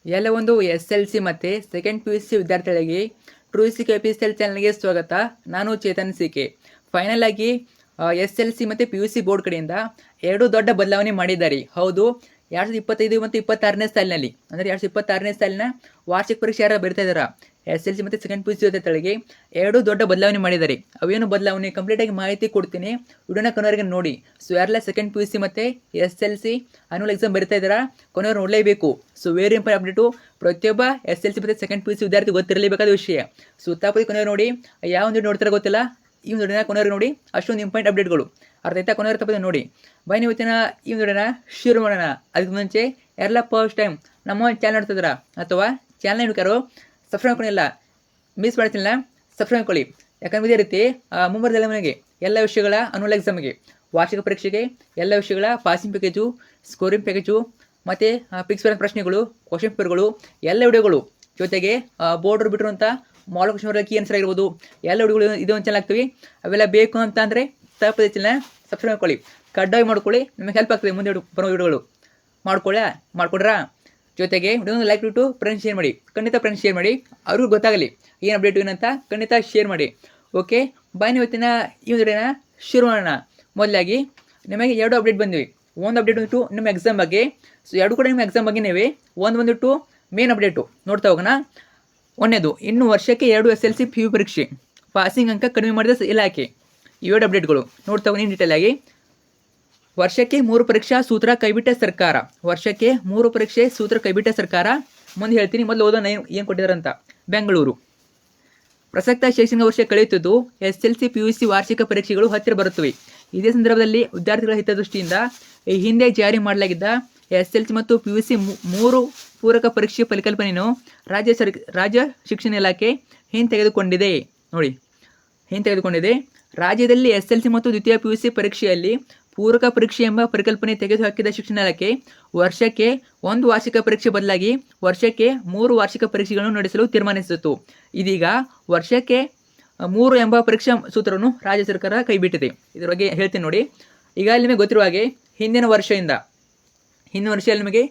ಎಲ್ಲ ಒಂದು SLC ಮತ್ತು ಸೆಕೆಂಡ್ PUC ವಿದ್ಯಾರ್ಥಿಗಳಿಗೆ ಟ್ರೂಸಿ KPSL ಚಾನಲ್ಗೆ ಸ್ವಾಗತ. ನಾನು ಚೇತನ್ CK. ಫೈನಲ್ ಆಗಿ SLC ಮತ್ತು PUC ಬೋರ್ಡ್ ಕಡೆಯಿಂದ ಎರಡು ದೊಡ್ಡ ಬದಲಾವಣೆ ಮಾಡಿದ್ದಾರೆ. ಹೌದು, 2025 ಮತ್ತು 26ನೇ ಸಾಲಿನಲ್ಲಿ ಅಂದರೆ 2026ನೇ ಸಾಲಿನ ವಾರ್ಷಿಕ ಪರೀಕ್ಷೆ ಯಾರು ಬರೀತಾ ಇದ್ದಾರಾ SLC ಮತ್ತು ಸೆಕೆಂಡ್ PUC ವಿದ್ಯಾರ್ಥಿಗಳಿಗೆ ಎರಡು ದೊಡ್ಡ ಬದಲಾವಣೆ ಮಾಡಿದ್ದಾರೆ. ಅವೇನು ಬದಲಾವಣೆ ಕಂಪ್ಲೀಟಾಗಿ ಮಾಹಿತಿ ಕೊಡ್ತೀನಿ, ವಿಡಿಯೋನ ಕೊನೆವರೆಗೆ ನೋಡಿ. ಸೊ ಯಾರೆಲ್ಲ ಸೆಕೆಂಡ್ PUC ಮತ್ತು SLC ಅನ್ಯುವಲ್ ಎಕ್ಸಾಮ್ ಬರೀತಾ ಇದ್ದಾರಾ ಕೊನೆಯವರು ನೋಡಲೇಬೇಕು. ಸೊ ವೆರಿ ಇಂಪಾರ್ಟೆಂಟ್ ಅಪ್ಡೇಟು, ಪ್ರತಿಯೊಬ್ಬ SLC ಮತ್ತು ಸೆಕೆಂಡ್ PUC ವಿದ್ಯಾರ್ಥಿ ಗೊತ್ತಿರಲೇಬೇಕಾದ ವಿಷಯ. ಸೊ ತಪ್ಪದೆ ಕೊನೆಯವರು ನೋಡಿ, ಯಾವ ಒಂದು ನೋಡ್ತಾರೆ ಗೊತ್ತಿಲ್ಲ, ಈ ಒಂದು ವಿಡಿಯೋನ ಕೊನೆಯವರು ನೋಡಿ, ಅಷ್ಟೊಂದು ಇಂಪಾರ್ಟೆಂಟ್ ಅಪ್ಡೇಟ್ಗಳು ಅರ್ಥ ಆಯ್ತಾ. ಕೊನೆಯವರು ತಪ್ಪದೆ ನೋಡಿ. ಬನ್ನಿ ಇವತ್ತಿನ ಈ ಒಂದು ವಿಡಿಯೋನ ಶುರು ಮಾಡೋಣ. ಅದಕ್ಕೆ ಮುಂಚೆ ಎಲ್ಲ ಫಸ್ಟ್ ಟೈಮ್ ನಮ್ಮ ಚಾನಲ್ ನೋಡ್ತಿದ್ದೀರಾ ಅಥವಾ ಚಾನಲ್ ಹುಡುಕಾರೋ ಸಬ್ಸ್ಕ್ರೈಬ್ ಮಾಡ್ಕೊಂಡಿಲ್ಲ, ಮಿಸ್ ಮಾಡ್ತಿಲ್ಲ, ಸಬ್ಸ್ಕ್ರೈಬ್ ಮಾಡ್ಕೊಳ್ಳಿ. ಯಾಕಂದ್ರೆ ಇದೇ ರೀತಿ ಮುಂಬರುವ ಮನೆಗೆ ಎಲ್ಲ ವಿಷಯಗಳ ಅನ್ಯುವಲ್ ಎಕ್ಸಾಮ್ಗೆ, ವಾರ್ಷಿಕ ಪರೀಕ್ಷೆಗೆ ಎಲ್ಲ ವಿಷಯಗಳ ಪಾಸಿಂಗ್ ಪ್ಯಾಕೇಜು, ಸ್ಕೋರಿಂಗ್ ಪ್ಯಾಕೇಜು ಮತ್ತು ಫಿಕ್ಸ್ ಪ್ರಶ್ನೆಗಳು, ಕ್ವಶನ್ ಪೇಪರ್ಗಳು, ಎಲ್ಲ ವಿಡಿಯೋಗಳು ಜೊತೆಗೆ ಬೋರ್ಡರ್ ಬಿಟ್ಟಿರುವಂಥ ಮಾಡಲ್ ಕ್ವಶನ್ ಕೀ ಆನ್ಸರ್ ಆಗಿರ್ಬೋದು ಎಲ್ಲ ವಿಡಿಯೋಗಳು ಇದು ಒಂದು ಚಾನಲ್ ಆಗ್ತೀವಿ. ಅವೆಲ್ಲ ಬೇಕು ಅಂತ ಅಂದರೆ ತಪ್ಪದೆ ಚಾನಲ್ ಸಬ್ಸ್ಕ್ರೈಬ್ ಮಾಡ್ಕೊಳ್ಳಿ, ಕಡ್ಡಾಯ ಮಾಡ್ಕೊಳ್ಳಿ. ನಿಮಗೆ ಹೆಲ್ಪ್ ಆಗ್ತದೆ ಮುಂದೆ ಬರೋ ವಿಡಿಯೋಗಳು ಮಾಡ್ಕೊಡ್ರಾ. ಜೊತೆಗೆ ವಿಡಿಯೋನ ಲೈಕ್ ಬಿಟ್ಟು ಫ್ರೆಂಡ್ಸ್ ಶೇರ್ ಮಾಡಿ, ಖಂಡಿತ ಫ್ರೆಂಡ್ಸ್ ಶೇರ್ ಮಾಡಿ, ಅವ್ರಿಗೂ ಗೊತ್ತಾಗಲಿ ಏನು ಅಪ್ಡೇಟ್ ಏನಂತ ಖಂಡಿತ ಶೇರ್ ಮಾಡಿ. ಓಕೆ, ಬನ್ನಿ ಇವತ್ತಿನ ಈ ವಿಡಿಯೋನ ಶುರು ಮಾಡೋಣ. ಮೊದಲಾಗಿ ನಿಮಗೆ ಎರಡು ಅಪ್ಡೇಟ್ ಬಂದಿವೆ. ಒಂದು ಅಪ್ಡೇಟ್ ಬಂದ್ಬಿಟ್ಟು ನಿಮ್ಮ ಎಕ್ಸಾಮ್ ಬಗ್ಗೆ. ಸೊ ಎರಡು ಕೂಡ ನಿಮ್ಮ ಎಕ್ಸಾಮ್ ಬಗ್ಗೆನೇ. ಒಂದು ಬಂದ್ಬಿಟ್ಟು ಮೇನ್ ಅಪ್ಡೇಟು ನೋಡ್ತಾ ಹೋಗೋಣ. ಒಂದೇದು, ಇನ್ನು ವರ್ಷಕ್ಕೆ 2 SLC PU ಪರೀಕ್ಷೆ ಪಾಸಿಂಗ್ ಅಂಕ ಕಡಿಮೆ ಮಾಡಿದ ಇಲಾಖೆ. ಇವೆರಡು ಅಪ್ಡೇಟ್ಗಳು ನೋಡ್ತಾ ಹೋಗಿ ಡೀಟೇಲ್ ಆಗಿ. ವರ್ಷಕ್ಕೆ 3 ಪರೀಕ್ಷಾ ಸೂತ್ರ ಕೈಬಿಟ್ಟ ಸರ್ಕಾರ. ವರ್ಷಕ್ಕೆ 3 ಪರೀಕ್ಷೆ ಸೂತ್ರ ಕೈಬಿಟ್ಟ ಸರ್ಕಾರ. ಮುಂದೆ ಹೇಳ್ತೀನಿ, ಮೊದಲು ಓದೋಣ ಏನು ಕೊಟ್ಟಿದ್ದಾರೆ ಅಂತ. ಬೆಂಗಳೂರು, ಪ್ರಸಕ್ತ ಶೈಕ್ಷಣಿಕ ವರ್ಷ ಕಳೆಯುತ್ತಿದ್ದು SLC PUC ವಾರ್ಷಿಕ ಪರೀಕ್ಷೆಗಳು ಹತ್ತಿರ ಬರುತ್ತವೆ. ಇದೇ ಸಂದರ್ಭದಲ್ಲಿ ವಿದ್ಯಾರ್ಥಿಗಳ ಹಿತದೃಷ್ಟಿಯಿಂದ ಈ ಹಿಂದೆ ಜಾರಿ ಮಾಡಲಾಗಿದ್ದ SLC ಮತ್ತು PUC 3 ಪೂರಕ ಪರೀಕ್ಷೆ ಪರಿಕಲ್ಪನೆಯನ್ನು ರಾಜ್ಯ ಶಿಕ್ಷಣ ಇಲಾಖೆ ಹಿಂತೆಗೆದುಕೊಂಡಿದೆ. ನೋಡಿ, ಹಿಂತೆಗೆದುಕೊಂಡಿದೆ. ರಾಜ್ಯದಲ್ಲಿ SLC ಮತ್ತು ದ್ವಿತೀಯ PUC ಪರೀಕ್ಷೆಯಲ್ಲಿ ಪೂರಕ ಪರೀಕ್ಷೆ ಎಂಬ ಪರಿಕಲ್ಪನೆ ತೆಗೆದುಹಾಕಿದ ಶಿಕ್ಷಣ ಇಲಾಖೆ ವರ್ಷಕ್ಕೆ 1 ವಾರ್ಷಿಕ ಪರೀಕ್ಷೆ ಬದಲಾಗಿ ವರ್ಷಕ್ಕೆ 3 ವಾರ್ಷಿಕ ಪರೀಕ್ಷೆಗಳನ್ನು ನಡೆಸಲು ತೀರ್ಮಾನಿಸಿತು. ಇದೀಗ ವರ್ಷಕ್ಕೆ 3 ಎಂಬ ಪರೀಕ್ಷಾ ಸೂತ್ರವನ್ನು ರಾಜ್ಯ ಸರ್ಕಾರ ಕೈಬಿಟ್ಟಿದೆ. ಇದರ ಬಗ್ಗೆ ಹೇಳ್ತೀನಿ ನೋಡಿ. ಈಗ ನಿಮಗೆ ಗೊತ್ತಿರುವ ಹಾಗೆ ಹಿಂದಿನ ವರ್ಷದಿಂದ ನಿಮಗೆ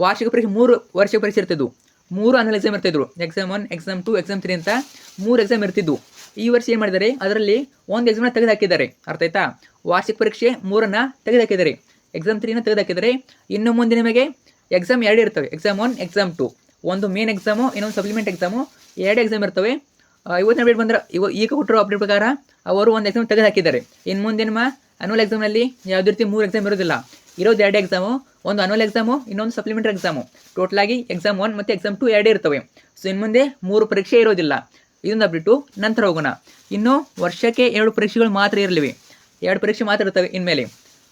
ವಾರ್ಷಿಕ ಪರೀಕ್ಷೆ 3 ವಾರ್ಷಿಕ ಪರೀಕ್ಷೆ ಇರ್ತಿದ್ವು. 3 ಅನ್ಯುವಲ್ ಎಕ್ಸಾಮ್ ಇರ್ತಿದ್ರು. ಎಕ್ಸಾಮ್ 1, ಎಕ್ಸಾಮ್ 2, ಎಕ್ಸಾಮ್ 3 ಅಂತ 3 ಎಕ್ಸಾಮ್ ಇರ್ತಿದ್ವು. ಈ ವರ್ಷ ಏನು ಮಾಡಿದ್ದಾರೆ, ಅದರಲ್ಲಿ ಒಂದು ಎಕ್ಸಾಮ್ನ ತೆಗೆದುಹಾಕಿದ್ದಾರೆ. ಅರ್ಥ ಆಯ್ತಾ. ವಾರ್ಷಿಕ ಪರೀಕ್ಷೆ 3ನ್ನು ತೆಗೆದುಹಾಕಿದ್ದಾರೆ, ಎಕ್ಸಾಮ್ 3ನ ತೆಗೆದುಹಾಕಿದ್ದಾರೆ. ಇನ್ನು ಮುಂದೆ ನಿಮಗೆ ಎಕ್ಸಾಮ್ 2 ಇರ್ತವೆ. ಎಕ್ಸಾಮ್ 1, ಎಕ್ಸಾಮ್ 2, ಒಂದು ಮೇನ್ ಎಕ್ಸಾಮು, ಇನ್ನೊಂದು ಸಪ್ಲಿಮೆಂಟ್ ಎಕ್ಸಾಮು, 2 ಎಕ್ಸಾಮ್ ಇರ್ತವೆ. ಇವತ್ತಿನ ಅಪ್ಡೇಟ್ ಬಂದ್ರೆ ಈಗ ಕೊಟ್ಟಿರೋ ಅಪ್ಡೇಟ್ ಪ್ರಕಾರ ಅವರು ಒಂದು ಎಕ್ಸಾಮ್ ತೆಗೆದುಹಾಕಿದ್ದಾರೆ. ಇನ್ನು ಮುಂದೆ ನಿಮ್ಮ ಅನ್ಯುವಲ್ ಎಕ್ಸಾಮ್ನಲ್ಲಿ ಯಾವುದೇ ರೀತಿ 3 ಎಕ್ಸಾಮ್ ಇರೋದಿಲ್ಲ. ಇರೋದು 2 ಎಕ್ಸಾಮು, ಒಂದು ಅನ್ಯುವಲ್ ಎಕ್ಸಾಮು, ಇನ್ನೊಂದು ಸಪ್ಲಿಮೆಂಟರಿ ಎಕ್ಸಾಮು. ಟೋಟಲಾಗಿ ಎಕ್ಸಾಮ್ 1 ಮತ್ತು ಎಕ್ಸಾಮ್ 2 2 ಇರ್ತವೆ. ಸೊ ಇನ್ನು ಮುಂದೆ 3 ಪರೀಕ್ಷೆ ಇರೋದಿಲ್ಲ. ಇದೊಂದು ಅಪ್ಡೇಟು. ನಂತರ ಹೋಗೋಣ. ಇನ್ನು ವರ್ಷಕ್ಕೆ 2 ಪರೀಕ್ಷೆಗಳು ಮಾತ್ರ ಇರಲಿವೆ. 2 ಪರೀಕ್ಷೆ ಮಾತ್ರ ಇರ್ತವೆ ಇನ್ಮೇಲೆ.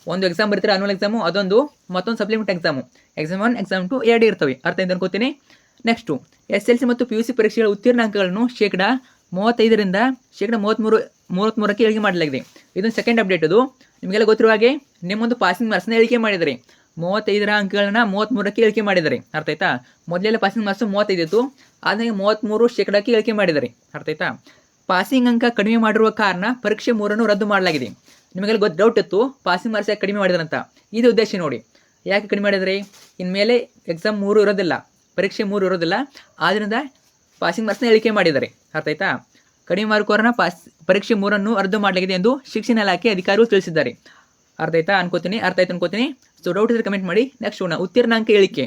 ಒಂದು ಎಕ್ಸಾಮ್ ಬರ್ತಾರೆ ಅನ್ಯುವಲ್ ಎಕ್ಸಾಮು, ಅದೊಂದು, ಮತ್ತೊಂದು ಸಪ್ಲಿಮೆಂಟ್ ಎಕ್ಸಾಮು. ಎಕ್ಸಾಮ್ 1, ಎಕ್ಸಾಮ್ 2 2 ಇರ್ತವೆ. ಅರ್ಥ ಅಂತ ಅನ್ಕೋತೀನಿ. ನೆಕ್ಸ್ಟು, SLC ಮತ್ತು PUC ಪರೀಕ್ಷೆಗಳ ಉತ್ತೀರ್ಣ ಅಂಕಗಳನ್ನು 35% ಶೇಕಡ 33ಕ್ಕೆ ಇಳಿಕೆ ಮಾಡಲಾಗಿದೆ. ಇದೊಂದು ಸೆಕೆಂಡ್ ಅಪ್ಡೇಟ್. ಅದು ನಿಮಗೆಲ್ಲ ಗೊತ್ತಿರುವ ಹಾಗೆ ನಿಮ್ಮೊಂದು ಪಾಸಿಂಗ್ ಮಾರ್ಕ್ಸ್ನ ಇಳಿಕೆ ಮಾಡಿದ್ದಾರೆ. 35 ಅಂಕಗಳನ್ನ 33ಕ್ಕೆ ಇಳಿಕೆ ಮಾಡಿದ್ದಾರೆ. ಅರ್ಥ ಆಯ್ತಾ. ಮೊದಲೆಲ್ಲ ಪಾಸಿಂಗ್ ಮಾರ್ಕ್ಸು 35 ಇತ್ತು, ಆದಾಗ 33% ಇಳಿಕೆ ಮಾಡಿದ್ದಾರೆ. ಅರ್ಥ ಆಯ್ತಾ. ಪಾಸಿಂಗ್ ಅಂಕ ಕಡಿಮೆ ಮಾಡಿರುವ ಕಾರಣ ಪರೀಕ್ಷೆ 3ನ್ನು ರದ್ದು ಮಾಡಲಾಗಿದೆ. ನಿಮಗೆಲ್ಲ ಡೌಟ್ ಇತ್ತು ಪಾಸಿಂಗ್ ಮಾರ್ಕ್ಸ್ ಯಾಕೆ ಕಡಿಮೆ ಮಾಡಿದ್ದಾರೆ ಅಂತ. ಇದು ಉದ್ದೇಶ ನೋಡಿ, ಯಾಕೆ ಕಡಿಮೆ ಮಾಡಿದರೆ, ಇನ್ಮೇಲೆ ಎಕ್ಸಾಮ್ 3 ಇರೋದಿಲ್ಲ, ಪರೀಕ್ಷೆ 3 ಇರೋದಿಲ್ಲ. ಆದ್ದರಿಂದ ಪಾಸಿಂಗ್ ಮಾರ್ಕ್ಸ್ನ ಇಳಿಕೆ ಮಾಡಿದ್ದಾರೆ. ಅರ್ಥ ಆಯ್ತಾ. ಕಡಿಮೆ ಮಾರ್ಕೋರನ್ನ ಪರೀಕ್ಷೆ 3ನ್ನು ರದ್ದು ಮಾಡಲಾಗಿದೆ ಎಂದು ಶಿಕ್ಷಣ ಇಲಾಖೆ ಅಧಿಕಾರಿಗಳು ತಿಳಿಸಿದ್ದಾರೆ. ಅರ್ಥ ಆಯ್ತಾ ಅನ್ಕೋತೀನಿ. ಅರ್ಥ ಆಯ್ತು ಅನ್ಕೋತೀನಿ. ಸೊ ಡೌಟ್ ಇದ್ರೆ ಕಮೆಂಟ್ ಮಾಡಿ. ನೆಕ್ಸ್ಟ್ ಉತ್ತೀರ್ಣಾಂಕ ಇಳಿಕೆ.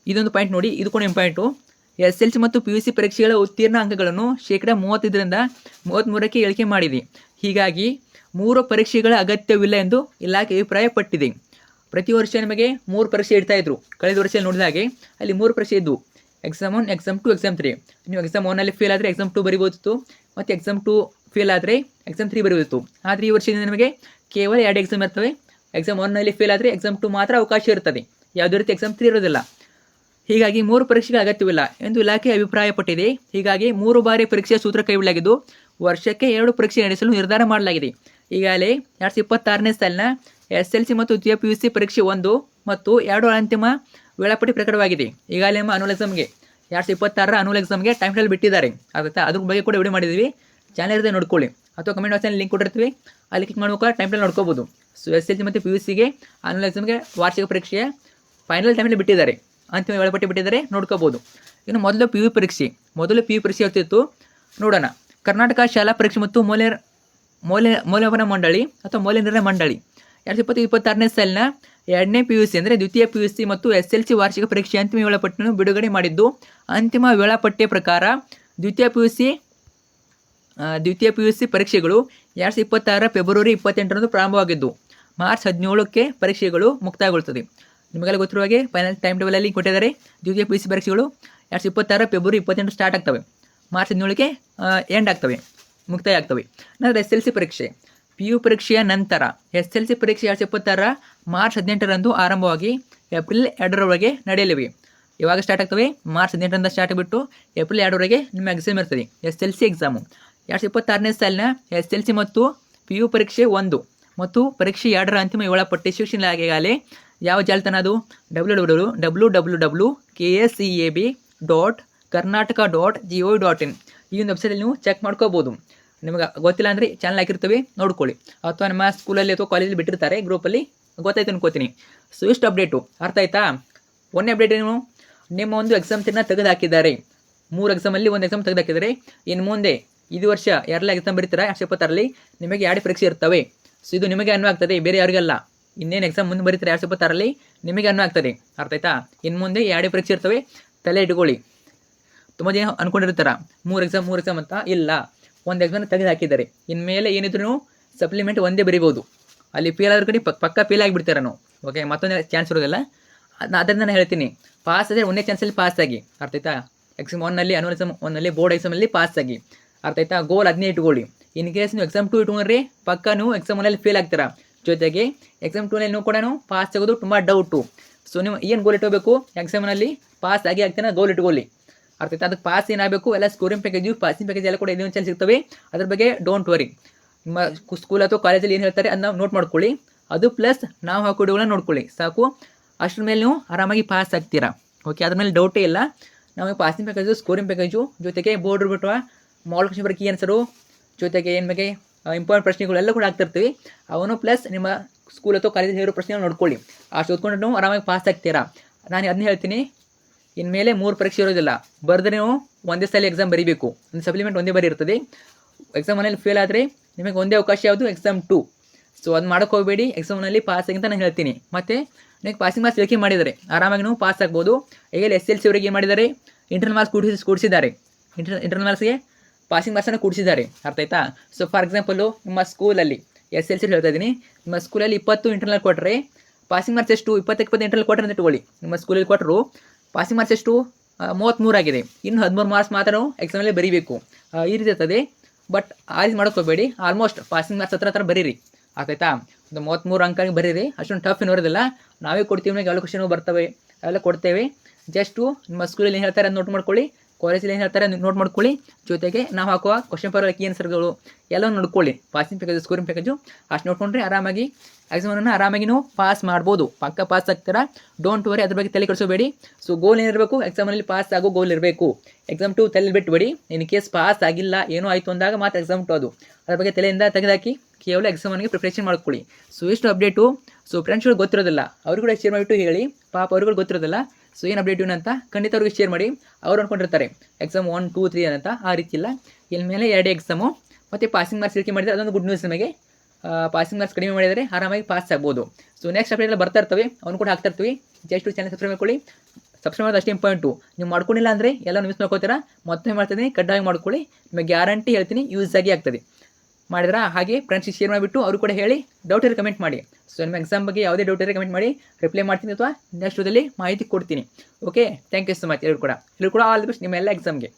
ಇದೊಂದು ಪಾಯಿಂಟ್ ನೋಡಿ, ಇದು ಕೂಡ ಇಂಪಾರ್ಟೆಂಟು. SLC ಮತ್ತು PUC ಪರೀಕ್ಷೆಗಳ ಉತ್ತೀರ್ಣ ಅಂಕಗಳನ್ನು ಶೇಕಡ 35ರಿಂದ 33ಕ್ಕೆ ಇಳಿಕೆ ಮಾಡಿದೆ. ಹೀಗಾಗಿ 3 ಪರೀಕ್ಷೆಗಳ ಅಗತ್ಯವಿಲ್ಲ ಎಂದು ಇಲಾಖೆ ಅಭಿಪ್ರಾಯಪಟ್ಟಿದೆ. ಪ್ರತಿ ವರ್ಷ ನಿಮಗೆ 3 ಪರೀಕ್ಷೆ ಇಡ್ತಾಯಿದ್ರು. ಕಳೆದ ವರ್ಷ ನೋಡಿದ ಹಾಗೆ ಅಲ್ಲಿ 3 ಪರೀಕ್ಷೆ ಇದ್ದವು. Exam 1, exam 2, exam 3. ನೀವು ಎಕ್ಸಾಮ್ 1ನಲ್ಲಿ ಫೇಲ್ ಆದರೆ ಎಕ್ಸಾಮ್ 2 ಬರಿಬೋದಿತ್ತು, ಮತ್ತು ಎಕ್ಸಾಮ್ 2 ಫೇಲ್ ಆದರೆ ಎಕ್ಸಾಮ್ 3 ಬರಿಬೋದಿತ್ತು. ಆದರೆ ಈ ವರ್ಷದಿಂದ ನಿಮಗೆ ಕೇವಲ 2 ಎಕ್ಸಾಮ್ ಇರ್ತವೆ. ಎಕ್ಸಾಮ್ 1ನಲ್ಲಿ ಫೇಲ್ ಆದರೆ ಎಕ್ಸಾಮ್ 2 ಮಾತ್ರ ಅವಕಾಶ ಇರ್ತದೆ. ಯಾವುದೇ ರೀತಿ ಎಕ್ಸಾಮ್ 3 ಇರೋದಿಲ್ಲ. ಹೀಗಾಗಿ 3 ಪರೀಕ್ಷೆಗೆ ಅಗತ್ಯವಿಲ್ಲ ಎಂದು ಇಲಾಖೆ ಅಭಿಪ್ರಾಯಪಟ್ಟಿದೆ. ಹೀಗಾಗಿ 3 ಬಾರಿ ಪರೀಕ್ಷೆಯ ಸೂತ್ರ ಕೈಬಿಡಲಾಗಿದ್ದು ವರ್ಷಕ್ಕೆ 2 ಪರೀಕ್ಷೆ ನಡೆಸಲು ನಿರ್ಧಾರ ಮಾಡಲಾಗಿದೆ. ಈಗಾಗಲೇ 2026ನೇ ಸಾಲಿನ SLC ಮತ್ತು ದ್ವಿತೀಯ PUC ಪರೀಕ್ಷೆ 1 ಮತ್ತು 2 ಅಂತಿಮ ವೇಳಾಪಟ್ಟಿ ಪ್ರಕಟವಾಗಿದೆ. ಈಗಾಗಲೇ ನಮ್ಮ ಅನ್ಯುವಲ್ ಎಕ್ಸಾಮ್ಗೆ 2026ರ ಅನ್ಯುವಲ್ ಎಕ್ಸಾಮ್ಗೆ ಟೈಮ್ ಟೇಬಲ್ ಬಿಟ್ಟಿದ್ದಾರೆ. ಆಗುತ್ತೆ, ಅದ್ರ ಬಗ್ಗೆ ಕೂಡ ವಿಡಿಯೋ ಮಾಡಿದ್ದೀವಿ. ಚಾನಲ್ ಇರುತ್ತೆ ನೋಡ್ಕೊಳ್ಳಿ, ಅಥವಾ ಕಮೆಂಟ್ ಬಾಕ್ಸಲ್ಲಿ ಲಿಂಕ್ ಕೊಟ್ಟಿರ್ತೀವಿ, ಅಲ್ಲಿ ಕ್ಲಿಕ್ ಮಾಡ್ಬೇಕು, ಟೈಮ್ ಟೇಬಲ್ ನೋಡ್ಕೋಬೋದು. ಸೊ SLC ಮತ್ತು PUCಗೆ ಅನ್ಯುವಲ್ ಎಕ್ಸಾಮ್ಗೆ ವಾರ್ಷಿಕ ಪರೀಕ್ಷೆಯ ಫೈನಲ್ ಟೈಮಲ್ಲಿ ಬಿಟ್ಟಿದ್ದಾರೆ. ಅಂತಿಮ ವೇಳಾಪಟ್ಟಿ ಬಿಟ್ಟಿದ್ದಾರೆ, ನೋಡ್ಕೋಬೋದು. ಇನ್ನು ಮೊದಲು ಪಿ ಯು ಪರೀಕ್ಷೆ ಇರ್ತಿತ್ತು, ನೋಡೋಣ. ಕರ್ನಾಟಕ ಶಾಲಾ ಪರೀಕ್ಷೆ ಮತ್ತು ಮೌಲ್ಯಮಾಪನ ಮಂಡಳಿ ಅಥವಾ ಮೌಲ್ಯ ನಿರ್ಣಯ ಮಂಡಳಿ 2026ನೇ ಸಾಲಿನ 2ನೇ PUC ಅಂದರೆ ದ್ವಿತೀಯ PUC ಮತ್ತು SLC ವಾರ್ಷಿಕ ಪರೀಕ್ಷೆ ಅಂತಿಮ ವೇಳಾಪಟ್ಟಿಯನ್ನು ಬಿಡುಗಡೆ ಮಾಡಿದ್ದು, ಅಂತಿಮ ವೇಳಾಪಟ್ಟಿಯ ಪ್ರಕಾರ ದ್ವಿತೀಯ PUC ಪರೀಕ್ಷೆಗಳು 2026 ಫೆಬ್ರವರಿ 28ರಂದು ಪ್ರಾರಂಭವಾಗಿದ್ದು, ಮಾರ್ಚ್ 17ಕ್ಕೆ ಪರೀಕ್ಷೆಗಳು ಮುಕ್ತಾಯಗೊಳ್ಳುತ್ತದೆ. ನಿಮಗೆಲ್ಲ ಗೊತ್ತಿರುವ ಹಾಗೆ ಫೈನಲ್ ಟೈಮ್ ಟೇಬಲಲ್ಲಿ ಕೊಟ್ಟಿದ್ದಾರೆ. ದ್ವಿತೀಯ PUC ಪರೀಕ್ಷೆಗಳು 2026 ಫೆಬ್ರವರಿ 28 ಸ್ಟಾರ್ಟ್ ಆಗ್ತವೆ, ಮಾರ್ಚ್ 17ಕ್ಕೆ ಎಂಡ್ ಆಗ್ತವೆ, ಮುಕ್ತಾಯ ಆಗ್ತವೆ. ನಂತರ SLC ಪರೀಕ್ಷೆ, PU ಪರೀಕ್ಷೆಯ ನಂತರ SLC ಪರೀಕ್ಷೆ 2026 ಮಾರ್ಚ್ 18ರಂದು ಆರಂಭವಾಗಿ ಏಪ್ರಿಲ್ 2ರವರೆಗೆ ನಡೆಯಲಿವೆ. ಯಾವಾಗ ಸ್ಟಾರ್ಟ್ ಆಗ್ತವೆ? ಮಾರ್ಚ್ 18ರಿಂದ ಸ್ಟಾರ್ಟ್ ಆಗಿಬಿಟ್ಟು ಏಪ್ರಿಲ್ 2ರವರೆಗೆ ನಿಮ್ಮ ಎಕ್ಸಾಮ್ ಇರ್ತದೆ, SLC ಎಕ್ಸಾಮು. 2026ನೇ ಸಾಲಿನ SLC ಮತ್ತು PU ಪರೀಕ್ಷೆ 1 ಮತ್ತು ಪರೀಕ್ಷೆ 2ರ ಅಂತಿಮ ವೇಳಾಪಟ್ಟಿ ಶಿಕ್ಷಣ ಇಲಾಖೆಗಾಲೇ ಯಾವ ಜಾಲತಾಣ ಅದು? www.kseb.karnataka.gov.in ಈ ಒಂದು ವೆಬ್ಸೈಟಲ್ಲಿ ನೀವು ಚೆಕ್ ಮಾಡ್ಕೋಬೋದು. ನಿಮಗೆ ಗೊತ್ತಿಲ್ಲ ಅಂದರೆ ಚಾನಲ್ ಹಾಕಿರ್ತವೆ, ನೋಡ್ಕೊಳ್ಳಿ. ಅಥವಾ ನಿಮ್ಮ ಸ್ಕೂಲಲ್ಲಿ ಅಥವಾ ಕಾಲೇಜಲ್ಲಿ ಬಿಟ್ಟಿರ್ತಾರೆ, ಗ್ರೂಪಲ್ಲಿ ಗೊತ್ತಾಯ್ತು ಅನ್ಕೋತೀನಿ. ಸೊ ಇಷ್ಟು ಅಪ್ಡೇಟು ಅರ್ಥ ಆಯ್ತಾ? ಒಂದೇ ಅಪ್ಡೇಟ್ ಏನು, ನಿಮ್ಮ ಒಂದು ಎಕ್ಸಾಮ್ ತೆಗೆದು ಹಾಕಿದ್ದಾರೆ. 3 ಎಕ್ಸಾಮಲ್ಲಿ 1 ಎಕ್ಸಾಮ್ ತೆಗೆದು ಹಾಕಿದ್ದಾರೆ. ಇನ್ನು ಮುಂದೆ ಇದು ವರ್ಷ ಯಾರೆಲ್ಲ ಎಕ್ಸಾಮ್ ಬರೀತಾರೆ 2026ರಲ್ಲಿ ನಿಮಗೆ 2 ಪರೀಕ್ಷೆ ಇರ್ತವೆ. ಸೊ ಇದು ನಿಮಗೆ ಅನ್ವ ಆಗ್ತದೆ, ಬೇರೆ ಯಾರಿಗಲ್ಲ. ಇನ್ನೇನು ಎಕ್ಸಾಮ್ ಮುಂದೆ ಬರೀತಾರೆ 2026ರಲ್ಲಿ ನಿಮಗೆ ಅನ್ವ ಆಗ್ತದೆ, ಅರ್ಥ ಆಯ್ತಾ? ಇನ್ನು ಮುಂದೆ 2 ಪರೀಕ್ಷೆ ಇರ್ತವೆ, ತಲೆ ಇಟ್ಕೊಳ್ಳಿ. ತುಂಬ ಜನ ಅನ್ಕೊಂಡಿರ್ತಾರ 3 ಎಕ್ಸಾಮ್ ಅಂತ. ಇಲ್ಲ, 1 ಎಕ್ಸಾಮ್ ತೆಗೆದು ಹಾಕಿದ್ದಾರೆ. ಇನ್ಮೇಲೆ ಏನಿದ್ರು ಸಪ್ಲಿಮೆಂಟ್ ಒಂದೇ ಬರೀಬೋದು. ಅಲ್ಲಿ ಫೇಲ್ ಆದ್ರ ಕಡೆ ಪಕ್ಕ ಫೇಲ್ ಆಗಿಬಿಡ್ತಾರೆ ನಾವು. ಓಕೆ, ಮತ್ತೊಂದು ಚಾನ್ಸ್ ಇರೋದಿಲ್ಲ. ಅದರಿಂದ ನಾನು ಹೇಳ್ತೀನಿ, ಪಾಸ್ ಆದರೆ ಒಂದೇ ಚಾನ್ಸಲ್ಲಿ ಪಾಸ್ ಆಗಿ, ಅರ್ಥ ಆಯ್ತಾ? ಎಕ್ಸಾಮ್ 1ನಲ್ಲಿ ಅನ್ವಲ್ ಎಕ್ಸಾಮ್ 1ನಲ್ಲಿ ಬೋರ್ಡ್ ಎಕ್ಸಾಮಲ್ಲಿ ಪಾಸ್ ಆಗಿ, ಅರ್ಥ ಆಯ್ತಾ? ಗೋಲ್ 15 ಇಟ್ಕೊಳ್ಳಿ. ಇನ್ ಕೇಸ್ ನೀವು ಎಕ್ಸಾಮ್ 2 ಇಟ್ಕೊಂಡ್ರೆ ಪಕ್ಕ ನೀವು ಎಕ್ಸಾಮ್ 1ನಲ್ಲಿ ಫೇಲ್ ಆಗ್ತೀರಾ. ಜೊತೆಗೆ ಎಕ್ಸಾಮ್ 2ನಲ್ಲಿ ನೀವು ಕೂಡ ಪಾಸ್ ಆಗೋದು ತುಂಬ ಡೌಟು. ಸೊ ನೀವು ಏನು ಗೋಲ್ ಇಟ್ಕೋಬೇಕು? ಎಕ್ಸಾಮ್ನಲ್ಲಿ ಪಾಸ್ ಆಗ್ತಾನೆ ಗೋಲ್ ಇಟ್ಕೊಳ್ಳಿ, ಅರ್ಥ ಆಯ್ತಾ? ಅದಕ್ಕೆ ಪಾಸ್ ಏನಾಗಬೇಕು? ಎಲ್ಲ ಸ್ಕೋರಿಂಗ್ ಪ್ಯಾಕೇಜು, ಪಾಸಿಂಗ್ ಪ್ಯಾಕೇಜ್ ಎಲ್ಲ ಕೂಡ ಇದೊಂದು ಚಾನ್ಸ್ ಸಿಗ್ತವೆ. ಅದ್ರ ಬಗ್ಗೆ ಡೋಂಟ್ ವರಿ. ನಿಮ್ಮ ಸ್ಕೂಲ್ ಅಥವಾ ಕಾಲೇಜಲ್ಲಿ ಏನು ಹೇಳ್ತಾರೆ ಅದನ್ನ ನೋಟ್ ಮಾಡ್ಕೊಳ್ಳಿ. ಅದು ಪ್ಲಸ್ ನಾವು ಹಾಕೋಡಿಗಳನ್ನ ನೋಡ್ಕೊಳ್ಳಿ, ಸಾಕು. ಅಷ್ಟ್ರ ಮೇಲೆ ನೀವು ಆರಾಮಾಗಿ ಪಾಸ್ ಆಗ್ತೀರಾ. ಓಕೆ, ಅದ್ರ ಮೇಲೆ ಡೌಟೇ ಇಲ್ಲ. ನಮಗೆ ಪಾಸಿಂಗ್ ಪ್ಯಾಕೇಜು, ಸ್ಕೋರಿಂಗ್ ಪ್ಯಾಕೇಜು, ಜೊತೆಗೆ ಬೋರ್ಡ್ ಬಿಟ್ಟು ಮಾಡೆಲ್ ಕ್ವೆಶ್ಚನ್ ಬರೋಕ್ಕೆ ಆನ್ಸರು, ಜೊತೆಗೆ ಏನು ಬಗ್ಗೆ ಇಂಪಾರ್ಟೆಂಟ್ ಪ್ರಶ್ನೆಗಳೆಲ್ಲ ಕೂಡ ಆಗ್ತಿರ್ತೀವಿ. ಅವನು ಪ್ಲಸ್ ನಿಮ್ಮ ಸ್ಕೂಲ್ ಅಥವಾ ಕಾಲೇಜಲ್ಲಿ ಹೇಳೋ ಪ್ರಶ್ನೆಗಳು ನೋಡ್ಕೊಳ್ಳಿ. ಅಷ್ಟು ಓದ್ಕೊಂಡು ನೀವು ಆರಾಮಾಗಿ ಪಾಸ್ ಆಗ್ತೀರಾ. ನಾನು ಅದನ್ನ ಹೇಳ್ತೀನಿ. ಇನ್ಮೇಲೆ 3 ಪರೀಕ್ಷೆ ಇರೋದಿಲ್ಲ, ಬರೆದ್ರೆ ನೀವು ಒಂದೇ ಸಲ ಎಕ್ಸಾಮ್ ಬರೀಬೇಕು. ಒಂದು ಸಪ್ಲಿಮೆಂಟ್ ಒಂದೇ ಬರೀ ಇರ್ತದೆ. ಎಕ್ಸಾಮ್ 1ನಲ್ಲಿ ಫೇಲ್ ಆದರೆ ನಿಮಗೆ ಒಂದೇ ಅವಕಾಶ ಯಾವುದು? ಎಕ್ಸಾಮ್ 2. ಸೊ ಅದು ಮಾಡೋಕ್ಕೆ ಹೋಗಬೇಡಿ. ಎಕ್ಸಾಮ್ 1ನಲ್ಲಿ ಪಾಸ್ ಆಗಿ ಅಂತ ನಾನು ಹೇಳ್ತೀನಿ. ಮತ್ತು ನಿಮಗೆ ಪಾಸಿಂಗ್ ಮಾರ್ಕ್ಸ್ ಇಳಿಕೆ ಮಾಡಿದ್ದಾರೆ, ಆರಾಮಾಗಿ ನೀವು ಪಾಸ್ ಆಗ್ಬೋದು. ಈಗ SLC ಅವರಿಗೆ ಏನು ಮಾಡಿದ್ದಾರೆ? ಇಂಟರ್ನಲ್ ಮಾರ್ಕ್ಸ್ ಕೂಡಿಸಿದ್ದಾರೆ. ಇಂಟರ್ನಲ್ ಮಾರ್ಕ್ಸ್ಗೆ ಪಾಸಿಂಗ್ ಮಾರ್ಕ್ಸನ್ನು ಕೂಡಿಸಿದ್ದಾರೆ, ಅರ್ಥ ಆಯ್ತಾ? ಸೊ ಫಾರ್ ಎಕ್ಸಾಂಪಲು ನಿಮ್ಮ ಸ್ಕೂಲಲ್ಲಿ SLC ಹೇಳ್ತಾ ಇದ್ದೀನಿ, ನಿಮ್ಮ ಸ್ಕೂಲಲ್ಲಿ 20 ಇಂಟರ್ನಲ್ ಕೊಟ್ಟರೆ ಪಾಸಿಂಗ್ ಮಾರ್ಕ್ಸ್ ಎಷ್ಟು? 20 ಇಂಟರ್ನಲ್ ಕೊಟ್ಟರೆ ಅಂತ ಇಟ್ಕೊಳ್ಳಿ. ನಿಮ್ಮ ಸ್ಕೂಲಲ್ಲಿ ಕೊಟ್ಟರು ಪಾಸಿಂಗ್ ಮಾರ್ಕ್ಸ್ ಎಷ್ಟು? 33 ಆಗಿದೆ. ಇನ್ನು 13 ಮಾರ್ಕ್ಸ್ ಮಾತ್ರ ನಾವು ಎಕ್ಸಾಮಲ್ಲಿ ಬರೀಬೇಕು. ಈ ರೀತಿ ಇರ್ತದೆ. ಬಟ್ ಆ ರೀತಿ ಮಾಡೋಕ್ಕೋಗಬೇಡಿ. ಆಲ್ಮೋಸ್ಟ್ ಪಾಸಿಂಗ್ ಮಾರ್ಕ್ಸ್ ಹತ್ರ ಬರೀರಿ, ಆಯ್ತಾ? ಒಂದು 33 ಅಂಕಗಳಿಗೆ ಬರೀರಿ. ಅಷ್ಟೊಂದು ಟಫ್ ಏನು ಇರೋದಿಲ್ಲ. ನಾವೇ ಕೊಡ್ತೀವಿ, ನಮಗೆ ಎಲ್ಲ ಕ್ವಶನ್ ಬರ್ತವೆ, ಅವೆಲ್ಲ ಕೊಡ್ತೇವೆ. ಜಸ್ಟು ನಿಮ್ಮ ಸ್ಕೂಲಲ್ಲಿ ಏನು ಹೇಳ್ತಾರೆ ನೋಟ್ ಮಾಡ್ಕೊಳ್ಳಿ, ಕಾಲೇಜಲ್ಲಿ ಏನು ಹೇಳ್ತಾರೆ ನೋಟ್ ಮಾಡ್ಕೊಳ್ಳಿ. ಜೊತೆಗೆ ನಾವು ಹಾಕುವ ಕ್ವಶನ್ ಪೇಪರ್ ಕೀ ಆನ್ಸರ್ಗಳು ಎಲ್ಲ ನೋಡ್ಕೊಳ್ಳಿ. ಪಾಸಿಂಗ್ ಪ್ಯಾಕೇಜು, ಸ್ಕೋರಿಂಗ್ ಪ್ಯಾಕೇಜು ಅಷ್ಟು ನೋಡ್ಕೊಂಡ್ರೆ ಆರಾಮಾಗಿ ಎಕ್ಸಾಮನ್ನು ಆರಾಮಾಗಿ ನೀವು ಪಾಸ್ ಮಾಡ್ಬೋದು. ಪಕ್ಕ ಪಾಸ್ ಆಗ್ತೀರಾ, ಡೋಂಟ್ ವರಿ. ಅದ್ರ ಬಗ್ಗೆ ತಲೆ ಕೆಡಿಸೋಬೇಡಿ. ಸೊ ಗೋಲ್ ಏನಿರಬೇಕು? ಎಕ್ಸಾಮಲ್ಲಿ ಪಾಸ್ ಆಗೋ ಗೋಲ್ ಇರಬೇಕು. ಎಕ್ಸಾಮ್ 2 ತಲೆ ಬಿಟ್ಟುಬೇಡಿ. ಇನ್ ಕೇಸ್ ಪಾಸ್ ಆಗಿಲ್ಲ, ಏನೋ ಆಯಿತು ಅಂದಾಗ ಮಾತ್ರ ಎಕ್ಸಾಮ್ 2 ಅದು. ಅದ್ರ ಬಗ್ಗೆ ತಲೆಯಿಂದ ತೆಗೆದಾಕಿ ಕೇವಲ ಎಕ್ಸಾಮನಿಗೆ ಪ್ರಿಪ್ರೇಷನ್ ಮಾಡ್ಕೊಳ್ಳಿ. ಸೊ ಇಷ್ಟು ಅಪ್ಡೇಟು. ಸೊ ಫ್ರೆಂಡ್ಸ್ಗಳು ಗೊತ್ತಿರೋದಿಲ್ಲ, ಅವ್ರು ಕೂಡ ಶೇರ್ ಮಾಡಿಬಿಟ್ಟು ಹೇಳಿ, ಪಾಪ ಅವ್ರುಗಳು ಗೊತ್ತಿರೋದಿಲ್ಲ. ಸೊ ಏನು ಅಪ್ಡೇಟ್ ಅಂತ ಖಂಡಿತ ಅವ್ರಿಗೆ ಶೇರ್ ಮಾಡಿ. ಅವ್ರು ಅಂದ್ಕೊಂಡಿರ್ತಾರೆ ಎಕ್ಸಾಮ್ 1, 2, 3 ಅಂತ. ಆ ರೀತಿ ಇಲ್ಲ. ಇನ್ಮೇಲೆ 2 ಎಕ್ಸಾಮು ಮತ್ತು ಪಾಸಿಂಗ್ ಮಾರ್ಕ್ಸ್ ಇಳಿಕೆ ಮಾಡಿದರೆ ಅದೊಂದು ಗುಡ್ ನ್ಯೂಸ್ ನಮಗೆ. ಪಾಸಿಂಗ್ ಮಾರ್ಕ್ಸ್ ಕಡಿಮೆ ಮಾಡಿದರೆ ಆರಾಮಾಗಿ ಪಾಸ್ ಆಗ್ಬೋದು. ಸೊ ನೆಕ್ಸ್ಟ್ ಅಪ್ಡೇಟ್ ಎಲ್ಲ ಬರ್ತಾ ಇರ್ತವೆ, ಅವ್ನು ಕೂಡ ಹಾಕ್ತಾ ಇರ್ತೀವಿ. ಜಸ್ಟ್ ಚಾನಲ್ ಸಬ್ಸ್ಕ್ರೈಬ್ ಮಾಡ್ಕೊಳ್ಳಿ. ಸಬ್ಸ್ಕ್ರೈಬ್ ಮಾಡೋದು ಅಷ್ಟೇ ಇಂಪಾರ್ಟೆಂಟು. ನೀವು ಮಾಡ್ಕೊಂಡಿಲ್ಲ ಅಂದರೆ ಎಲ್ಲ ಮಿಸ್ ಮಾಡ್ಕೋತೀರಾ. ಮತ್ತೆ ಮಾಡ್ತಿದ್ದೀನಿ, ಕಡ್ಡಾಯ ಮಾಡ್ಕೊಳ್ಳಿ. ನಿಮಗೆ ಗ್ಯಾರಂಟಿ ಹೇಳ್ತೀನಿ, ಯೂಸ್ ಆಗಿ ಆಗ್ತದೆ. ಮಾಡಿದ್ರಾ? ಹಾಗೆ ಫ್ರೆಂಡ್ಸಿಗೆ ಶೇರ್ ಮಾಡಿಬಿಟ್ಟು ಅವರು ಕೂಡ ಹೇಳಿ. ಡೌಟ್ ಇದ್ರೆ ಕಮೆಂಟ್ ಮಾಡಿ. ಸೊ ನಿಮ್ಮ ಎಕ್ಸಾಮ್ ಬಗ್ಗೆ ಯಾವುದೇ ಡೌಟ್ ಇದ್ರೆ ಕಮೆಂಟ್ ಮಾಡಿ, ರಿಪ್ಲೈ ಮಾಡ್ತೀನಿ ಅಥವಾ ನೆಕ್ಸ್ಟ್ ವಿಡಿಯೋದಲ್ಲಿ ಮಾಹಿತಿ ಕೊಡ್ತೀನಿ. Okay, thank you so much. ಎಲ್ಲರೂ ಕೂಡ ಆಲ್ ದಿ ಬೆಸ್ಟ್ ನಿಮ್ಮ ಎಲ್ಲ ಎಕ್ಸಾಮ್ಗೆ.